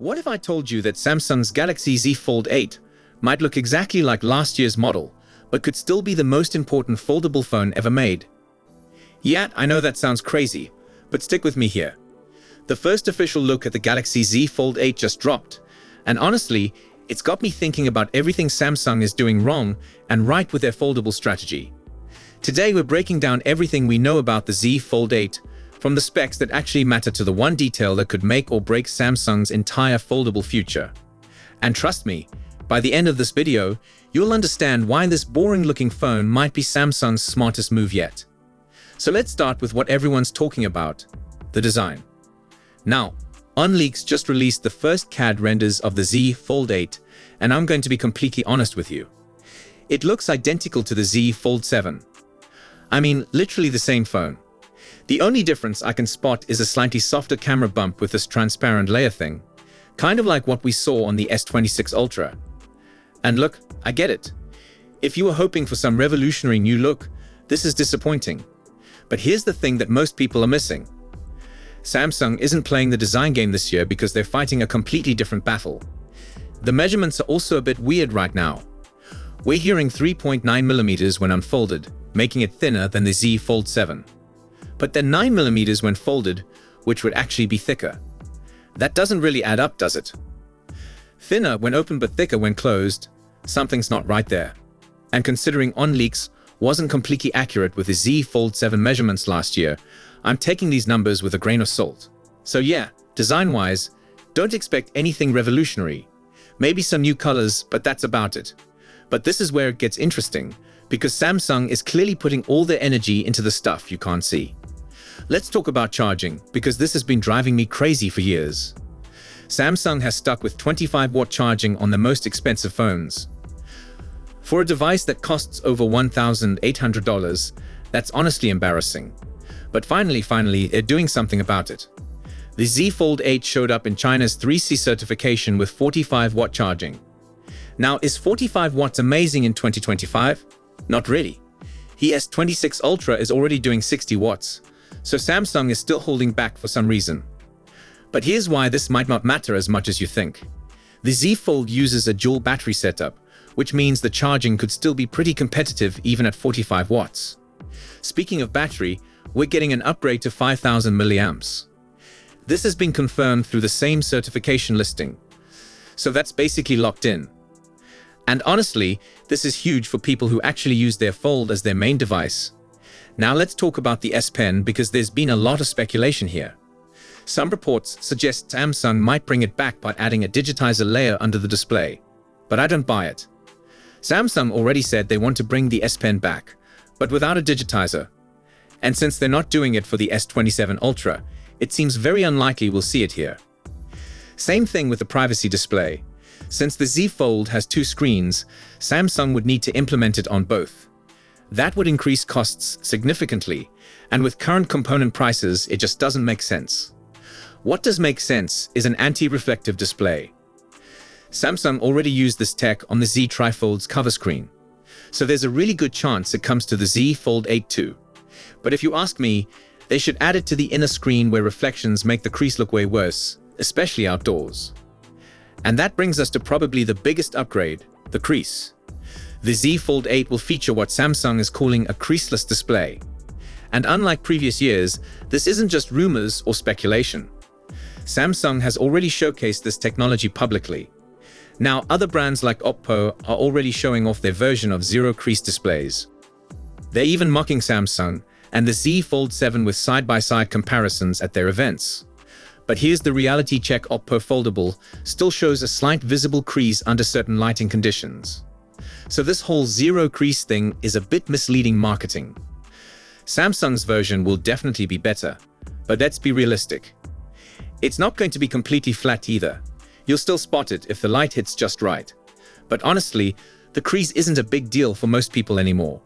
What if I told you that Samsung's Galaxy Z Fold 8 might look exactly like last year's model, but could still be the most important foldable phone ever made? Yeah, I know that sounds crazy, but stick with me here. The first official look at the Galaxy Z Fold 8 just dropped, and honestly, it's got me thinking about everything Samsung is doing wrong and right with their foldable strategy. Today we're breaking down everything we know about the Z Fold 8, from the specs that actually matter to the one detail that could make or break Samsung's entire foldable future. And trust me, by the end of this video, you'll understand why this boring-looking phone might be Samsung's smartest move yet. So let's start with what everyone's talking about, the design. Now, OnLeaks just released the first CAD renders of the Z Fold 8, and I'm going to be completely honest with you. It looks identical to the Z Fold 7. I mean, literally the same phone. The only difference I can spot is a slightly softer camera bump with this transparent layer thing, kind of like what we saw on the S26 Ultra. And look, I get it. If you were hoping for some revolutionary new look, this is disappointing. But here's the thing that most people are missing. Samsung isn't playing the design game this year because they're fighting a completely different battle. The measurements are also a bit weird right now. We're hearing 3.9mm when unfolded, making it thinner than the Z Fold 7. But then 9mm when folded, which would actually be thicker. That doesn't really add up, does it? Thinner when open but thicker when closed, something's not right there. And considering OnLeaks wasn't completely accurate with the Z Fold 7 measurements last year, I'm taking these numbers with a grain of salt. So yeah, design-wise, don't expect anything revolutionary. Maybe some new colors, but that's about it. But this is where it gets interesting, because Samsung is clearly putting all their energy into the stuff you can't see. Let's talk about charging, because this has been driving me crazy for years. Samsung has stuck with 25-watt charging on the most expensive phones. For a device that costs over $1,800, that's honestly embarrassing. But finally, they're doing something about it. The Z Fold 8 showed up in China's 3C certification with 45-watt charging. Now, is 45 watts amazing in 2025? Not really. The S26 Ultra is already doing 60 watts, so Samsung is still holding back for some reason. But here's why this might not matter as much as you think. The Z Fold uses a dual battery setup, which means the charging could still be pretty competitive even at 45 watts. Speaking of battery, we're getting an upgrade to 5000 milliamps. This has been confirmed through the same certification listing. So that's basically locked in. And honestly, this is huge for people who actually use their Fold as their main device. Now let's talk about the S Pen, because there's been a lot of speculation here. Some reports suggest Samsung might bring it back by adding a digitizer layer under the display. But I don't buy it. Samsung already said they want to bring the S Pen back, but without a digitizer. And since they're not doing it for the S27 Ultra, it seems very unlikely we'll see it here. Same thing with the privacy display. Since the Z Fold has two screens, Samsung would need to implement it on both. That would increase costs significantly, and with current component prices, it just doesn't make sense. What does make sense is an anti-reflective display. Samsung already used this tech on the Z Trifold's cover screen, so there's a really good chance it comes to the Z Fold 8 too. But if you ask me, they should add it to the inner screen where reflections make the crease look way worse, especially outdoors. And that brings us to probably the biggest upgrade, the crease. The Z Fold 8 will feature what Samsung is calling a creaseless display. And unlike previous years, this isn't just rumors or speculation. Samsung has already showcased this technology publicly. Now, other brands like Oppo are already showing off their version of zero crease displays. They're even mocking Samsung and the Z Fold 7 with side-by-side comparisons at their events. But here's the reality check: Oppo Foldable still shows a slight visible crease under certain lighting conditions. So this whole zero crease thing is a bit misleading marketing. Samsung's version will definitely be better, but let's be realistic. It's not going to be completely flat either. You'll still spot it if the light hits just right. But honestly, the crease isn't a big deal for most people anymore.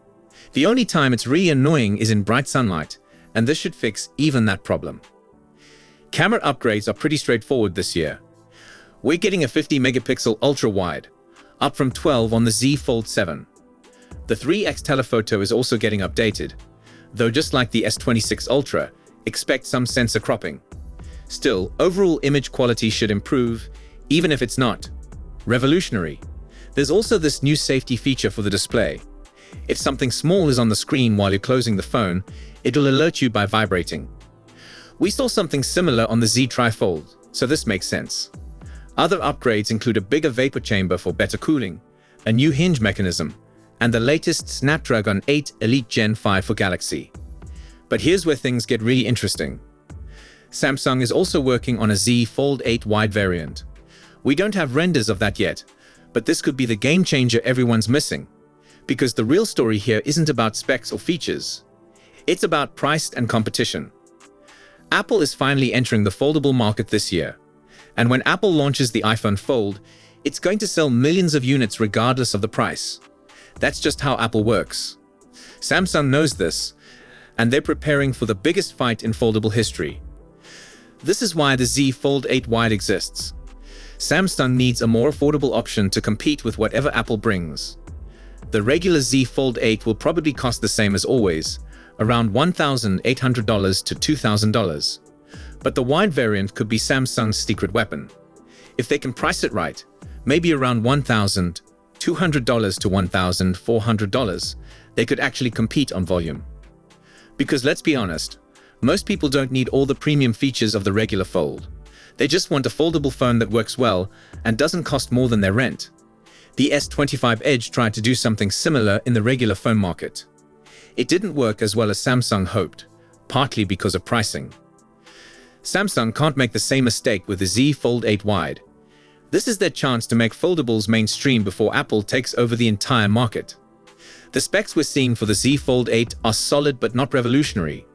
The only time it's really annoying is in bright sunlight, and this should fix even that problem. Camera upgrades are pretty straightforward this year. We're getting a 50-megapixel ultra-wide, up from 12 on the Z Fold 7. The 3x telephoto is also getting updated, though just like the S26 Ultra, expect some sensor cropping. Still, overall image quality should improve, even if it's not revolutionary. There's also this new safety feature for the display. If something small is on the screen while you're closing the phone, it'll alert you by vibrating. We saw something similar on the Z Tri-Fold, so this makes sense. Other upgrades include a bigger vapor chamber for better cooling, a new hinge mechanism, and the latest Snapdragon 8 Elite Gen 5 for Galaxy. But here's where things get really interesting. Samsung is also working on a Z Fold 8 wide variant. We don't have renders of that yet, but this could be the game changer everyone's missing. Because the real story here isn't about specs or features. It's about price and competition. Apple is finally entering the foldable market this year. And when Apple launches the iPhone Fold, it's going to sell millions of units regardless of the price. That's just how Apple works. Samsung knows this, and they're preparing for the biggest fight in foldable history. This is why the Z Fold 8 Wide exists. Samsung needs a more affordable option to compete with whatever Apple brings. The regular Z Fold 8 will probably cost the same as always, around $1,800 to $2,000. But the wide variant could be Samsung's secret weapon. If they can price it right, maybe around $1,200 to $1,400, they could actually compete on volume. Because let's be honest, most people don't need all the premium features of the regular Fold. They just want a foldable phone that works well and doesn't cost more than their rent. The S25 Edge tried to do something similar in the regular phone market. It didn't work as well as Samsung hoped, partly because of pricing. Samsung can't make the same mistake with the Z Fold 8 Wide. This is their chance to make foldables mainstream before Apple takes over the entire market. The specs we're seeing for the Z Fold 8 are solid but not revolutionary,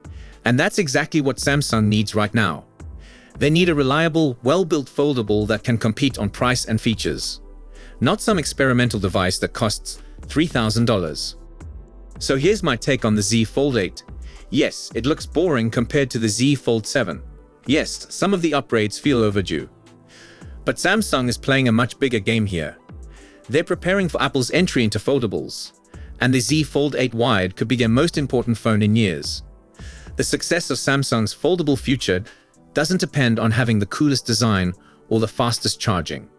and that's exactly what Samsung needs right now. They need a reliable, well-built foldable that can compete on price and features, not some experimental device that costs $3,000. So here's my take on the Z Fold 8. Yes, it looks boring compared to the Z Fold 7. Yes, some of the upgrades feel overdue. But Samsung is playing a much bigger game here. They're preparing for Apple's entry into foldables, and the Z Fold 8 Wide could be their most important phone in years. The success of Samsung's foldable future doesn't depend on having the coolest design or the fastest charging.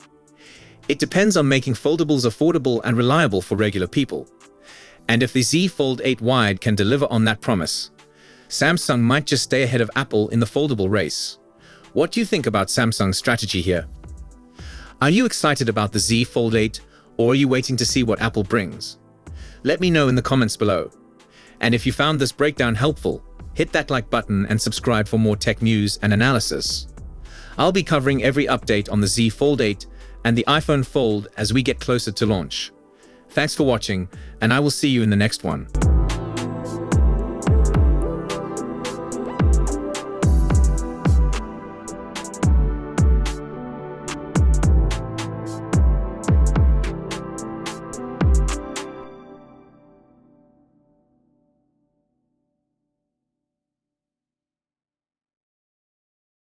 It depends on making foldables affordable and reliable for regular people. And if the Z Fold 8 Wide can deliver on that promise, Samsung might just stay ahead of Apple in the foldable race. What do you think about Samsung's strategy here? Are you excited about the Z Fold 8, or are you waiting to see what Apple brings? Let me know in the comments below. And if you found this breakdown helpful, hit that like button and subscribe for more tech news and analysis. I'll be covering every update on the Z Fold 8 and the iPhone Fold as we get closer to launch. Thanks for watching, and I will see you in the next one.